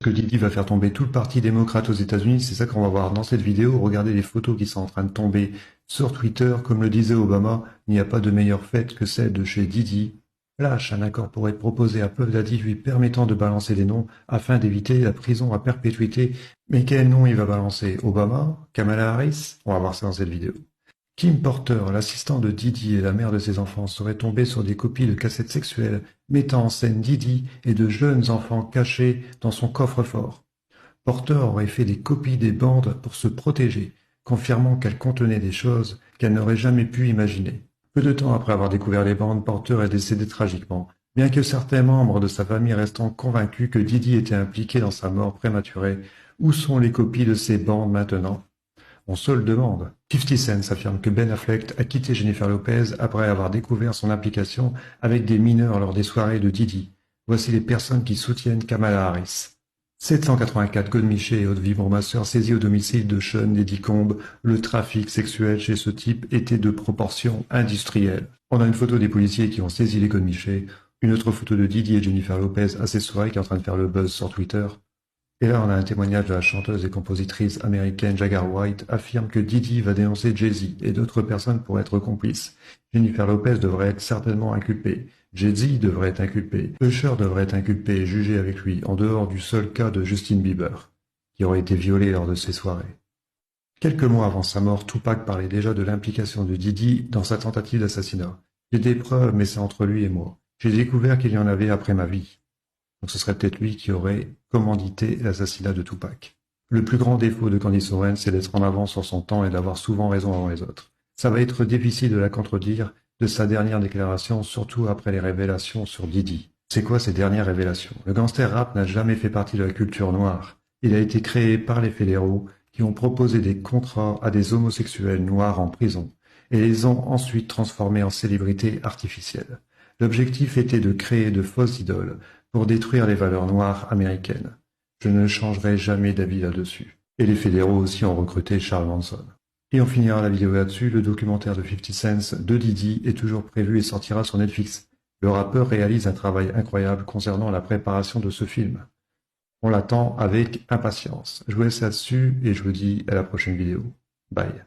Que Didi va faire tomber tout le parti démocrate aux États-Unis, c'est ça qu'on va voir dans cette vidéo. Regardez les photos qui sont en train de tomber sur Twitter. Comme le disait Obama, il n'y a pas de meilleure fête que celle de chez Didi. Lâche, un accord pourrait être proposé à Puff Daddy lui permettant de balancer des noms afin d'éviter la prison à perpétuité. Mais quel nom il va balancer? Obama? Kamala Harris? On va voir ça dans cette vidéo. Kim Porter, l'assistant de Didi et la mère de ses enfants, serait tombée sur des copies de cassettes sexuelles mettant en scène Didi et de jeunes enfants cachés dans son coffre-fort. Porter aurait fait des copies des bandes pour se protéger, confirmant qu'elles contenaient des choses qu'elle n'aurait jamais pu imaginer. Peu de temps après avoir découvert les bandes, Porter est décédé tragiquement, bien que certains membres de sa famille restant convaincus que Didi était impliqué dans sa mort prématurée. Où sont les copies de ces bandes maintenant? On se le demande. 50 Cent affirme que Ben Affleck a quitté Jennifer Lopez après avoir découvert son implication avec des mineurs lors des soirées de Didi. Voici les personnes qui soutiennent Kamala Harris. 784 godemichés et autres vibromasseurs saisis au domicile de Sean Diddy Combs. Le trafic sexuel chez ce type était de proportions industrielles. On a une photo des policiers qui ont saisi les godemichés, une autre photo de Didi et Jennifer Lopez à ces soirées qui est en train de faire le buzz sur Twitter. Et là, on a un témoignage de la chanteuse et compositrice américaine Jagger White affirme que Didi va dénoncer Jay-Z et d'autres personnes pour être complices. Jennifer Lopez devrait être certainement inculpée. Jay-Z devrait être inculpé. Usher devrait être inculpé et jugé avec lui, en dehors du seul cas de Justin Bieber, qui aurait été violé lors de ces soirées. Quelques mois avant sa mort, Tupac parlait déjà de l'implication de Didi dans sa tentative d'assassinat. J'ai des preuves, mais c'est entre lui et moi. J'ai découvert qu'il y en avait après ma vie. Donc ce serait peut-être lui qui aurait commandité l'assassinat de Tupac. Le plus grand défaut de Candace Owens, c'est d'être en avance sur son temps et d'avoir souvent raison avant les autres. Ça va être difficile de la contredire de sa dernière déclaration, surtout après les révélations sur Didi. C'est quoi ces dernières révélations? Le gangster rap n'a jamais fait partie de la culture noire. Il a été créé par les fédéraux qui ont proposé des contrats à des homosexuels noirs en prison et les ont ensuite transformés en célébrités artificielles. L'objectif était de créer de fausses idoles pour détruire les valeurs noires américaines. Je ne changerai jamais d'avis là-dessus. Et les fédéraux aussi ont recruté Charles Manson. Et on finira la vidéo là-dessus, le documentaire de 50 Cent de Didi est toujours prévu et sortira sur Netflix. Le rappeur réalise un travail incroyable concernant la préparation de ce film. On l'attend avec impatience. Je vous laisse là-dessus et je vous dis à la prochaine vidéo. Bye.